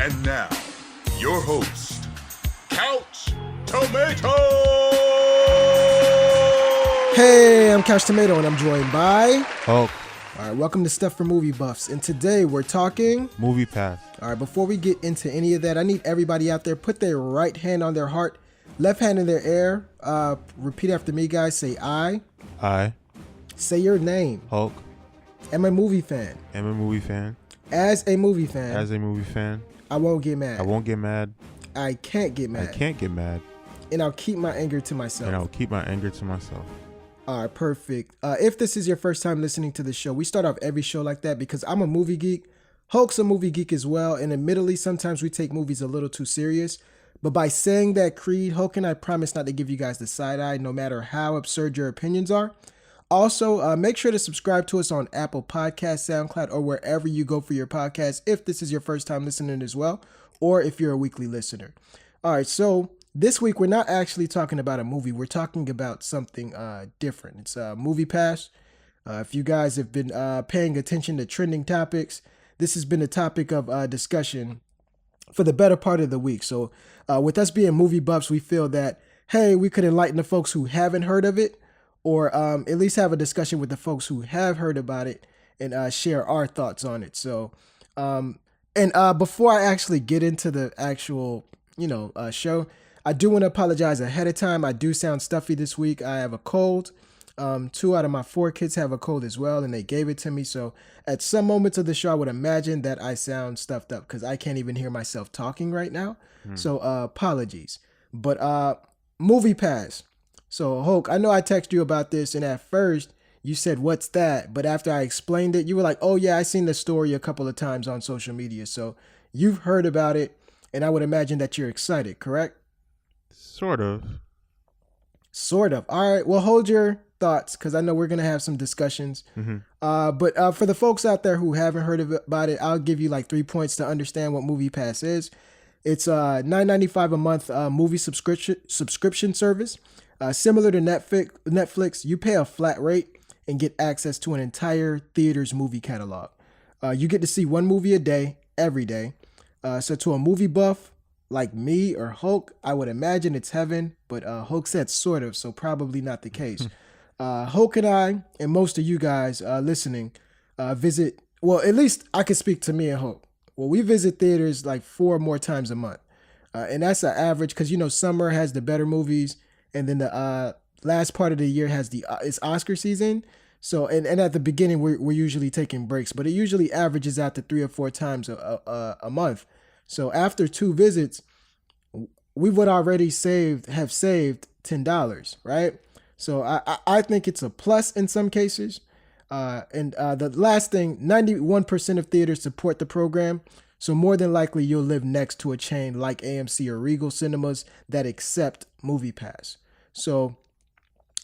And now, your host, Couch Tomato! Hey, I'm Couch Tomato, and I'm joined by... Hulk. All right, welcome to Stuff for Movie Buffs. And today we're talking... Moviepass. All right, before we get into any of that, I need everybody out there, put their right hand on their heart, left hand in their air. Repeat after me, guys. Say I. I. Say your name. Hulk. Am a movie fan. Am a movie fan. As a movie fan. As a movie fan. I won't get mad. I won't get mad. I can't get mad. I can't get mad. And I'll keep my anger to myself. And I'll keep my anger to myself. All right, perfect. If this is your first time listening to the show, we start off every show like that because I'm a movie geek. Hulk's a movie geek as well. And admittedly, sometimes we take movies a little too serious. But by saying that creed, Hulk and I promise not to give you guys the side eye, no matter how absurd your opinions are. Also, make sure to subscribe to us on Apple Podcasts, SoundCloud, or wherever you go for your podcast if this is your first time listening as well, or if you're a weekly listener. All right, so this week we're not actually talking about a movie. We're talking about something different. It's Moviepass. If you guys have been paying attention to trending topics, this has been a topic of discussion for the better part of the week. So with us being movie buffs, we feel that, hey, we could enlighten the folks who haven't heard of it, or at least have a discussion with the folks who have heard about it and share our thoughts on it. So, before I actually get into the actual, show, I do want to apologize ahead of time. I do sound stuffy this week. I have a cold. 2 out of my 4 kids have a cold as well, and they gave it to me. So at some moments of the show, I would imagine that I sound stuffed up because I can't even hear myself talking right now. So apologies. But Moviepass. So, Hulk, I know I texted you about this, and at first you said, "What's that?" But after I explained it, you were like, "Oh, yeah, I've seen the story a couple of times on social media." So, you've heard about it, and I would imagine that you're excited, correct? Sort of. Sort of. All right, well, hold your thoughts, because I know we're going to have some discussions. But for the folks out there who haven't heard about it, I'll give you like 3 points to understand what Moviepass is. It's a $9.95 a month movie subscription service. Similar to Netflix, you pay a flat rate and get access to an entire theater's movie catalog. You get to see one movie a day, every day. So to a movie buff like me or Hulk, I would imagine it's heaven, but Hulk said sort of, so probably not the case. Hulk and I, and most of you guys listening, visit, well, at least I can speak to me and Hulk. Well, we visit theaters like 4 more times a month. And that's an average because, summer has the better movies. And then the last part of the year has it's Oscar season. So, and at the beginning, we're usually taking breaks, but it usually averages out to 3 or 4 times a month. So after 2 visits, we would already have saved $10, right? So I think it's a plus in some cases. And the last thing, 91% of theaters support the program. So more than likely, you'll live next to a chain like AMC or Regal Cinemas that accept Moviepass. So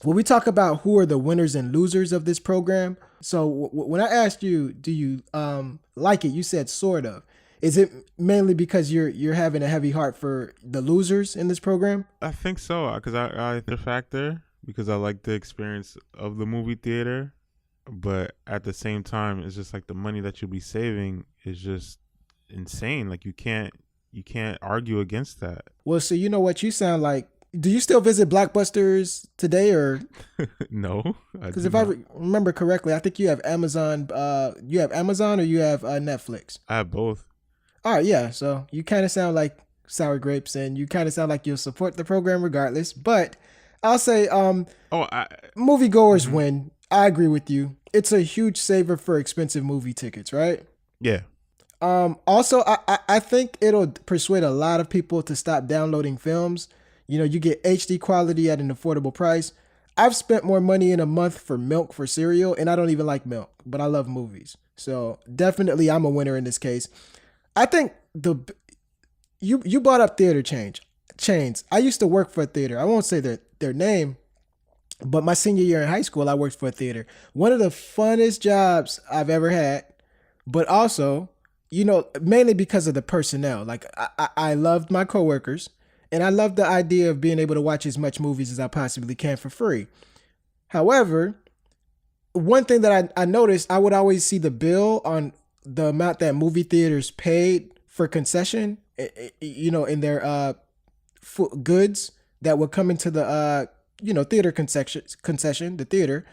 when we talk about who are the winners and losers of this program, so when I asked you, do you like it? You said sort of. Is it mainly because you're having a heavy heart for the losers in this program? I think so, because I the factor, because I like the experience of the movie theater, but at the same time, it's just like the money that you'll be saving is just insane. Like you can't argue against that. Well, so you know what you sound like. Do you still visit Blockbusters today, or no? Because if I remember correctly, I think you have Amazon. You have Amazon, or you have Netflix. I have both. All right, yeah. So you kind of sound like sour grapes, and you kind of sound like you'll support the program regardless. But I'll say, moviegoers win. I agree with you. It's a huge saver for expensive movie tickets, right? Yeah. Also, I think it'll persuade a lot of people to stop downloading films. You get HD quality at an affordable price. I've spent more money in a month for milk for cereal, and I don't even like milk, but I love movies. So definitely I'm a winner in this case. I think you brought up theater chains. I used to work for a theater. I won't say their name, but my senior year in high school, I worked for a theater. One of the funnest jobs I've ever had, but also, mainly because of the personnel. Like I loved my coworkers. And I love the idea of being able to watch as much movies as I possibly can for free. However, one thing that I noticed, I would always see the bill on the amount that movie theaters paid for concession, in their goods that would come into the theater concession, the theater,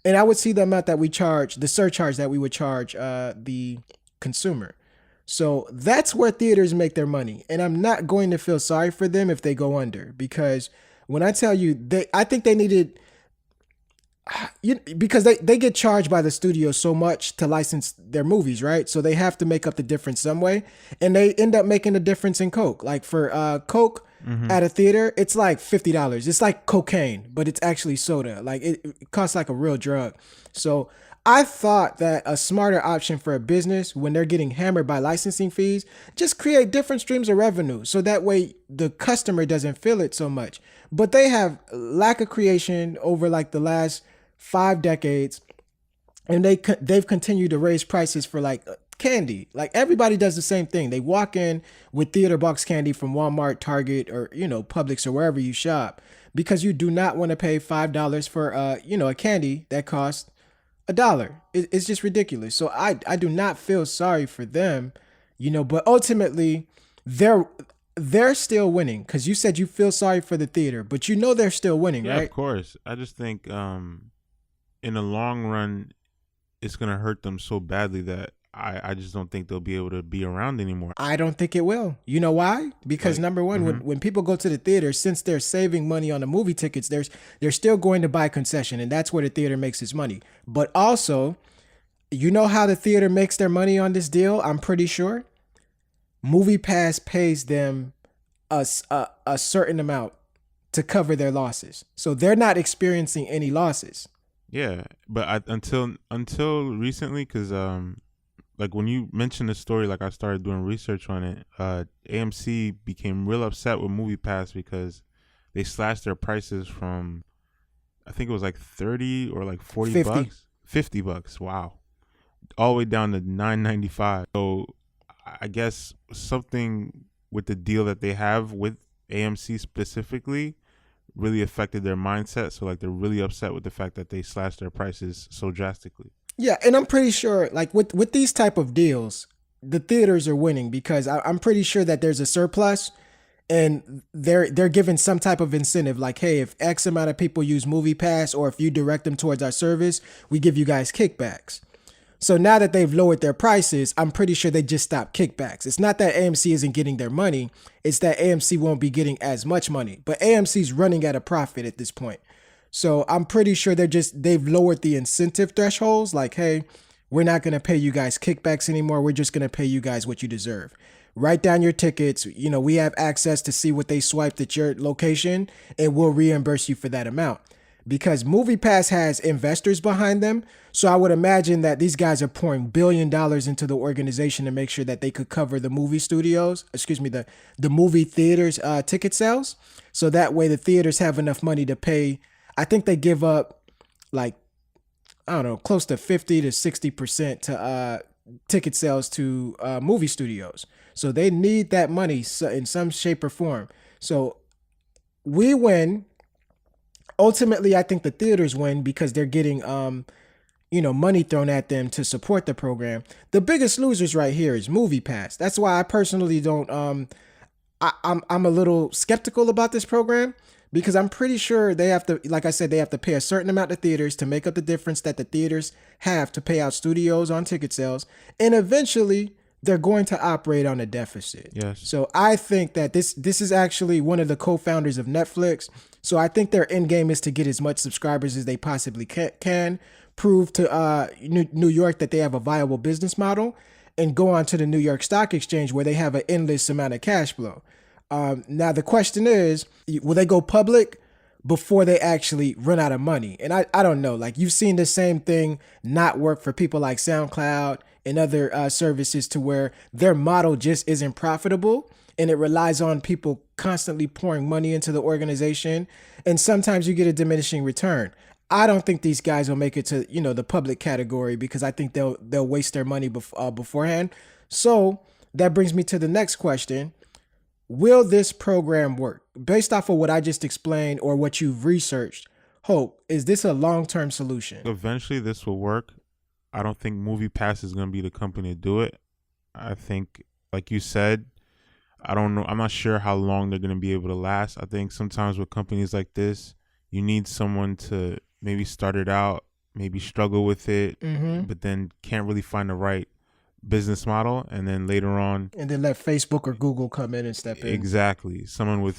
and I would see the amount that we charge, the surcharge that we would charge the consumer. So that's where theaters make their money, and I'm not going to feel sorry for them if they go under, because when I tell you, I think they needed, because they get charged by the studio so much to license their movies, right? So they have to make up the difference some way, and they end up making a difference in Coke. Like for Coke at a theater, it's like $50. It's like cocaine, but it's actually soda. Like it costs like a real drug. So I thought that a smarter option for a business when they're getting hammered by licensing fees, just create different streams of revenue so that way the customer doesn't feel it so much. But they have lack of creation over like the last 5 decades, and they've continued to raise prices for like candy. Like everybody does the same thing. They walk in with theater box candy from Walmart, Target, or Publix or wherever you shop, because you do not want to pay $5 for a candy that costs $1. It's just ridiculous. So I do not feel sorry for them, but ultimately they're still winning, because you said you feel sorry for the theater, but they're still winning, Yeah, right? of course. I just think in the long run, it's going to hurt them so badly that I just don't think they'll be able to be around anymore. I don't think it will. You know why? Because number one, when people go to the theater, since they're saving money on the movie tickets, they're still going to buy concession, and that's where the theater makes its money. But also, you know how the theater makes their money on this deal? I'm pretty sure Moviepass pays them a certain amount to cover their losses, so they're not experiencing any losses. Yeah, but until recently, because like when you mentioned the story, like I started doing research on it. AMC became real upset with MoviePass because they slashed their prices from, I think it was like 30 or like 40 50. bucks, $50. Wow, all the way down to $9.95. So I guess something with the deal that they have with AMC specifically really affected their mindset. So like they're really upset with the fact that they slashed their prices so drastically. Yeah, and I'm pretty sure, like with these type of deals, the theaters are winning, because I'm pretty sure that there's a surplus, and they're given some type of incentive, like, hey, if X amount of people use MoviePass, or if you direct them towards our service, we give you guys kickbacks. So now that they've lowered their prices, I'm pretty sure they just stopped kickbacks. It's not that AMC isn't getting their money, it's that AMC won't be getting as much money. But AMC's running at a profit at this point. So I'm pretty sure they've lowered the incentive thresholds, like, hey, we're not going to pay you guys kickbacks anymore. We're just going to pay you guys what you deserve. Write down your tickets. We have access to see what they swiped at your location, and we'll reimburse you for that amount. Because MoviePass has investors behind them. So I would imagine that these guys are pouring $1 billion into the organization to make sure that they could cover the movie studios, the movie theaters ticket sales. So that way the theaters have enough money to pay. I think they give up like, I don't know, close to 50 to 60% to ticket sales to movie studios. So they need that money in some shape or form. So we win. Ultimately, I think the theaters win because they're getting money thrown at them to support the program. The biggest losers right here is MoviePass. That's why I personally don't I'm a little skeptical about this program, because I'm pretty sure they have to, like I said, they have to pay a certain amount to theaters to make up the difference that the theaters have to pay out studios on ticket sales. And eventually they're going to operate on a deficit. Yes. So I think that this is actually one of the co-founders of Netflix. So I think their end game is to get as much subscribers as they possibly can, prove to New York that they have a viable business model, and go on to the New York Stock Exchange where they have an endless amount of cash flow. Now the question is, will they go public before they actually run out of money? And I don't know. Like, you've seen the same thing not work for people like SoundCloud and other services, to where their model just isn't profitable, and it relies on people constantly pouring money into the organization, and sometimes you get a diminishing return. I don't think these guys will make it to the public category, because I think they'll waste their money beforehand. So that brings me to the next question. Will this program work? Based off of what I just explained or what you've researched, Hope, is this a long-term solution? Eventually this will work. I don't think MoviePass is going to be the company to do it. I think Like you said, I don't know. I'm not sure how long they're going to be able to last. I think sometimes with companies like this, you need someone to maybe start it out, maybe struggle with it, but then can't really find the right business model. And then later on, And then let Facebook or Google come in and step in. exactly, someone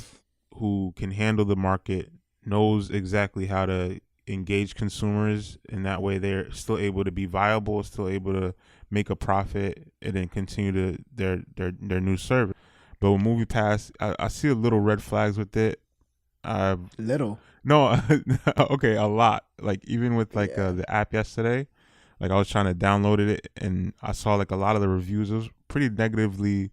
who can handle the market, knows exactly how to engage consumers. In that way, they're still able to be viable, still able to make a profit, and then continue to their new service. But with MoviePass, I see a little red flags with it. Little. No, okay, a lot. Like even with the app yesterday, like I was trying to download it and I saw like a lot of the reviews. It was pretty negatively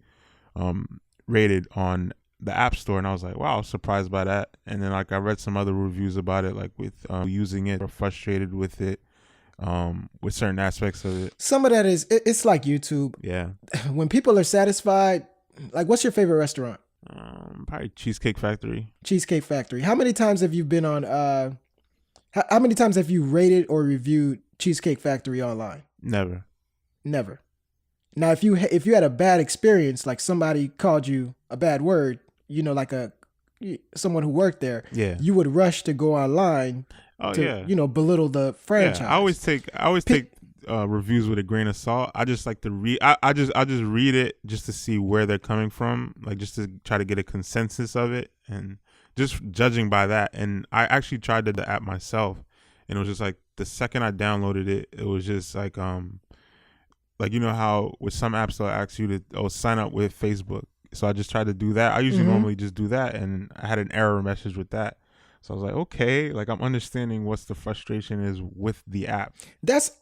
rated on the App Store, and I was like, wow, I was surprised by that. And then like I read some other reviews about it, like with using it or frustrated with it, with certain aspects of it. Some of that is it's like YouTube. Yeah. When people are satisfied, like what's your favorite restaurant? Probably Cheesecake Factory. Cheesecake Factory. How many times have you been on how many times have you rated or reviewed Cheesecake Factory online? Never. Never. Now if you had a bad experience, like somebody called you a bad word, like someone who worked there, you would rush to go online to belittle the franchise. Yeah, I always take reviews with a grain of salt. I just like to read. I just read it just to see where they're coming from, like just to try to get a consensus of it, and just judging by that. And I actually tried the app myself, and it was just like the second I downloaded it, it was just like you know how with some apps they'll ask you to sign up with Facebook. So I just tried to do that. I usually normally just do that, and I had an error message with that. So I was like, okay, like I'm understanding what's the frustration is with the app.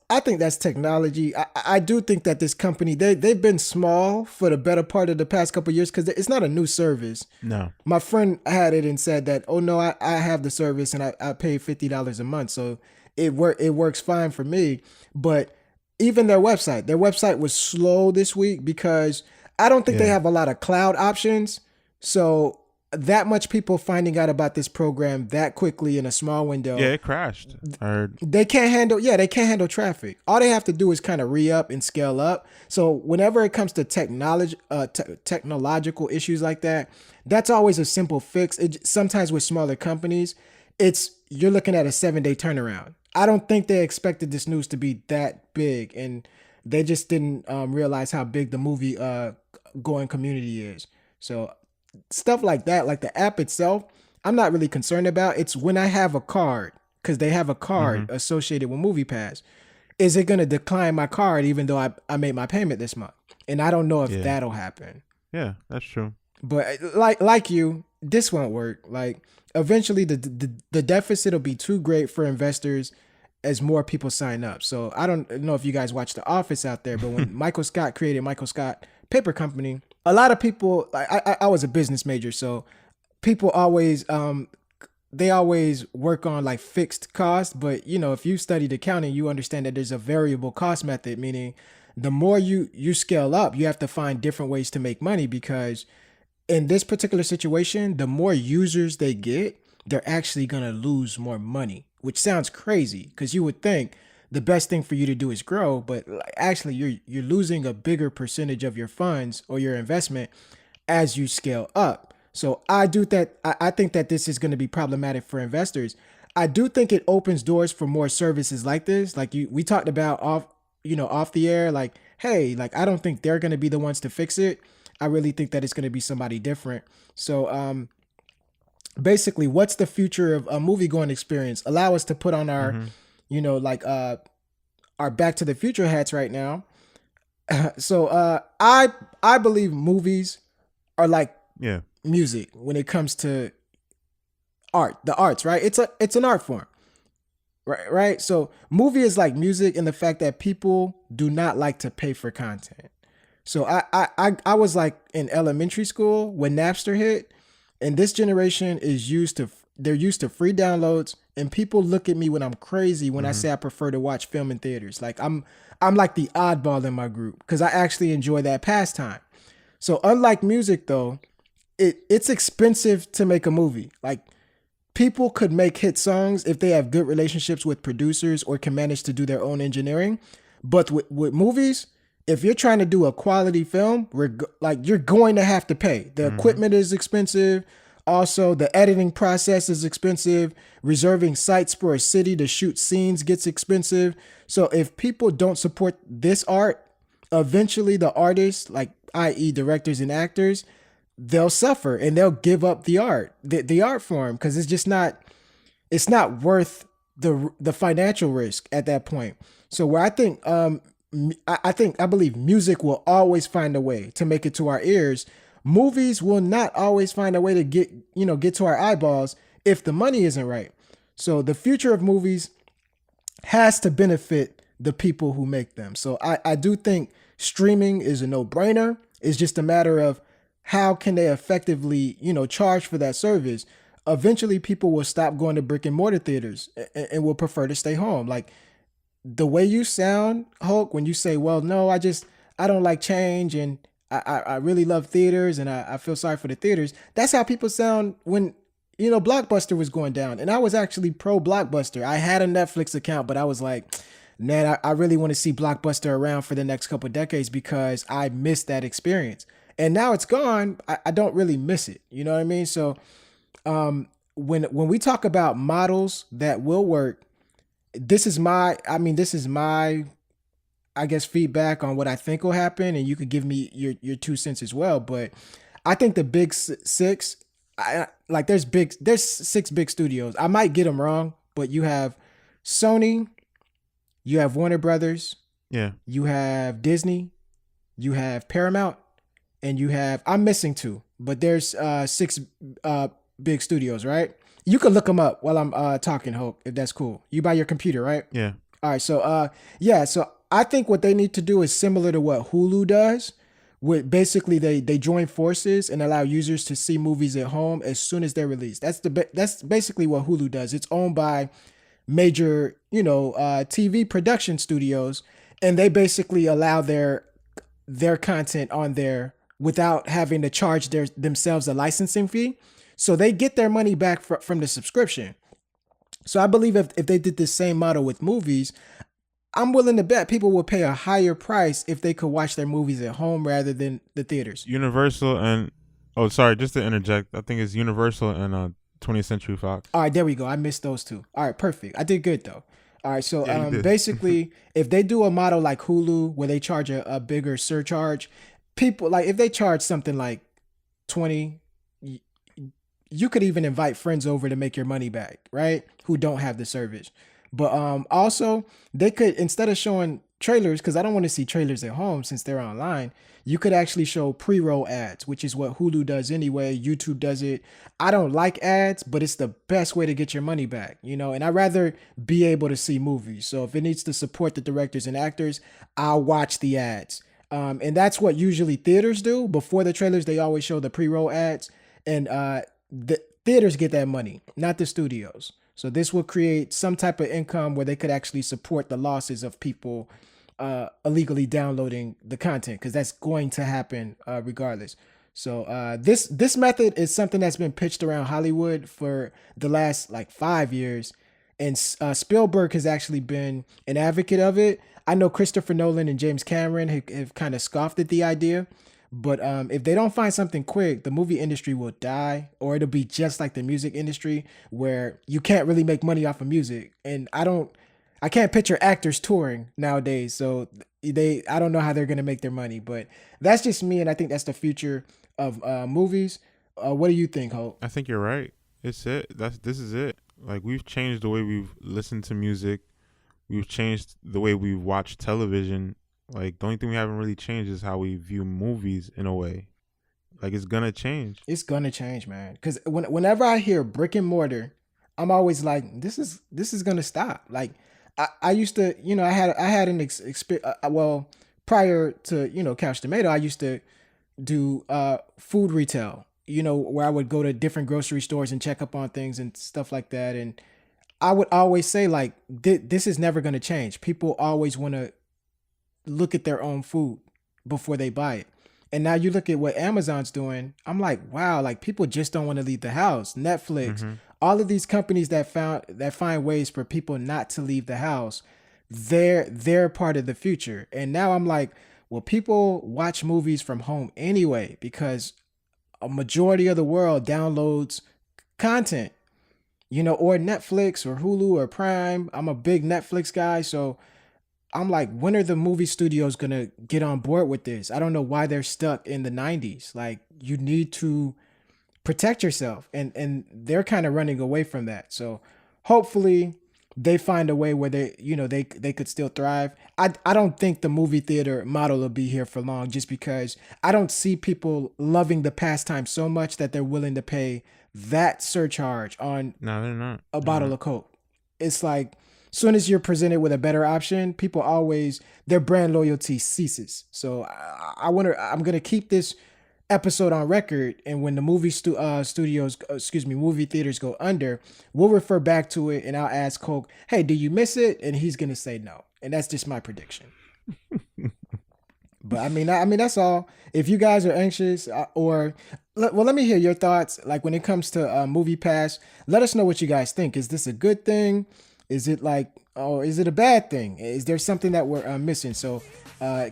I think that's technology. I do think that this company, they've been small for the better part of the past couple of years because it's not a new service. No. My friend had it and said that, oh no, I have the service and I pay $50 a month. So it works fine for me. But even their website was slow this week because I don't think they have a lot of cloud options. So that much people finding out about this program that quickly in a small window. Yeah, it crashed. I heard. They can't handle traffic. All they have to do is kind of re-up and scale up. So whenever it comes to technological issues like that, that's always a simple fix. Sometimes with smaller companies, you're looking at a 7-day turnaround. I don't think they expected this news to be that big, and they just didn't realize how big the movie going community is. So stuff like that, like the app itself, I'm not really concerned about. It's when I have a card, because they have a card associated with Moviepass. Is it going to decline my card even though I made my payment this month? And I don't know if that'll happen. Yeah, that's true. But like you, this won't work. Like eventually the deficit will be too great for investors as more people sign up. So I don't know if you guys watch The Office out there, but when Michael Scott created Michael Scott Paper Company, a lot of people, I was a business major, so people always they always work on like fixed costs. But if you studied accounting, you understand that there's a variable cost method, meaning the more you scale up, you have to find different ways to make money, because in this particular situation, the more users they get, they're actually going to lose more money, which sounds crazy because you would think the best thing for you to do is grow, but actually you're losing a bigger percentage of your funds or your investment as you scale up. So I think that this is going to be problematic for investors. I do think it opens doors for more services like this. Like we talked about off the air, like, hey, like I don't think they're going to be the ones to fix it. I really think that it's going to be somebody different. So basically, what's the future of a movie going experience? Allow us to put on our our Back to the Future hats right now. So I believe movies are like music when it comes to art, the arts, right? It's an art form, right? So movie is like music in the fact that people do not like to pay for content. So I was like in elementary school when Napster hit, and this generation is used to free downloads, and people look at me when I'm crazy when I say I prefer to watch film in theaters. Like I'm like the oddball in my group because I actually enjoy that pastime. So unlike music though, it's expensive to make a movie. Like people could make hit songs if they have good relationships with producers or can manage to do their own engineering. But with movies, if you're trying to do a quality film, like you're going to have to pay. The equipment is expensive. Also, the editing process is expensive. Reserving sites for a city to shoot scenes gets expensive. So if people don't support this art, eventually the artists, like i.e. directors and actors, they'll suffer and they'll give up the art form, because it's not worth the financial risk at that point. So where I believe music will always find a way to make it to our ears. Movies will not always find a way to get to our eyeballs if the money isn't right. So the future of movies has to benefit the people who make them. So I do think streaming is a no-brainer. It's just a matter of how can they effectively, charge for that service. Eventually people will stop going to brick and mortar theaters and will prefer to stay home. Like, the way you sound, Hulk, when you say, well, no, I don't like change, and I really love theaters, and I feel sorry for the theaters. That's how people sound when, Blockbuster was going down. And I was actually pro Blockbuster. I had a Netflix account, but I was like, man, I really want to see Blockbuster around for the next couple of decades because I missed that experience. And now it's gone. I don't really miss it. You know what I mean? So when we talk about models that will work, this is my, I guess, feedback on what I think will happen, and you could give me your 2 cents as well. But I think the big six, there's 6 big studios. I might get them wrong, but you have Sony, you have Warner Brothers, you have Disney, you have Paramount, and you have, I'm missing 2, but there's 6 big studios, right? You can look them up while I'm talking, Hope, if that's cool. You by your computer, right? Yeah. All right. So so I think what they need to do is similar to what Hulu does, with basically they join forces and allow users to see movies at home as soon as they're released. That's basically what Hulu does. It's owned by major, TV production studios, and they basically allow their content on there without having to charge themselves a licensing fee. So they get their money back from the subscription. So I believe if they did the same model with movies, I'm willing to bet people will pay a higher price if they could watch their movies at home rather than the theaters. Universal and, just to interject, I think it's Universal and 20th Century Fox. All right, there we go. I missed those 2. All right, perfect. I did good though. All right, so basically, if they do a model like Hulu where they charge a bigger surcharge, people, like, if they charge something like 20, you could even invite friends over to make your money back, right? Who don't have the service. But also, they could, instead of showing trailers, because I don't want to see trailers at home since they're online, you could actually show pre-roll ads, which is what Hulu does anyway. YouTube does it. I don't like ads, but it's the best way to get your money back, and I'd rather be able to see movies. So if it needs to support the directors and actors, I'll watch the ads. And that's what usually theaters do. Before the trailers, they always show the pre-roll ads, and the theaters get that money, not the studios. So this will create some type of income where they could actually support the losses of people illegally downloading the content, because that's going to happen regardless. So this method is something that's been pitched around Hollywood for the last 5 years, and Spielberg has actually been an advocate of it. I know Christopher Nolan and James Cameron have kind of scoffed at the idea. But if they don't find something quick, the movie industry will die, or it'll be just like the music industry where you can't really make money off of music. And I can't picture actors touring nowadays. So I don't know how they're going to make their money, but that's just me. And I think that's the future of movies. What do you think, Hope? I think you're right. It's it. This is it. Like, we've changed the way we've listened to music. We've changed the way we watch television. Like, the only thing we haven't really changed is how we view movies in a way. Like, it's gonna change. It's gonna change, man. Because whenever I hear brick and mortar, I'm always like, this is gonna stop. Like, I used to, I had an experience. Well, prior to Couch Tomato, I used to do food retail. Where I would go to different grocery stores and check up on things and stuff like that. And I would always say, like, this is never gonna change. People always want to look at their own food before they buy it. And now you look at what Amazon's doing. I'm like, wow, like, people just don't want to leave the house. Netflix, all of these companies that find ways for people not to leave the house, they're part of the future. And now I'm like, Well, people watch movies from home anyway because a majority of the world downloads content, or Netflix or Hulu or Prime. I'm a big Netflix guy, so I'm like, when are the movie studios gonna get on board with this? I don't know why they're stuck in the 90s. Like, you need to protect yourself, and they're kind of running away from that. So hopefully they find a way where they could still thrive. I don't think the movie theater model will be here for long, just because I don't see people loving the pastime so much that they're willing to pay that surcharge on No, they're not. a bottle of Coke. It's like, soon as you're presented with a better option, people always, their brand loyalty ceases. So I wonder, I'm going to keep this episode on record, and when the movie movie theaters go under, we'll refer back to it, and I'll ask Coke, hey, do you miss it? And he's going to say no. And that's just my prediction. But I mean, that's all. If you guys are anxious let me hear your thoughts. Like, when it comes to Moviepass, let us know what you guys think. Is this a good thing? Is it is it a bad thing? Is there something that we're missing? So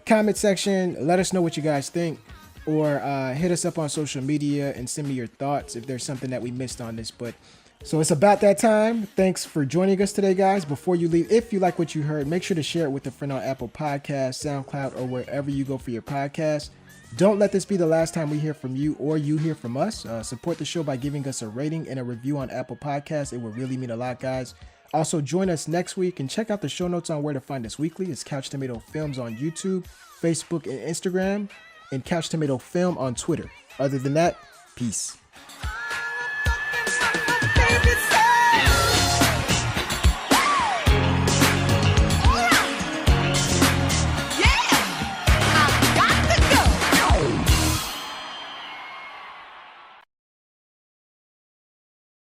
comment section, let us know what you guys think, or hit us up on social media and send me your thoughts if there's something that we missed on this. But so it's about that time. Thanks for joining us today, guys. Before you leave, if you like what you heard, make sure to share it with a friend on Apple Podcasts, SoundCloud, or wherever you go for your podcast. Don't let this be the last time we hear from you or you hear from us. Support the show by giving us a rating and a review on Apple Podcasts. It would really mean a lot, guys. Also, join us next week and check out the show notes on where to find us weekly. It's Couch Tomato Films on YouTube, Facebook, and Instagram, and Couch Tomato Film on Twitter. Other than that, peace. Baby,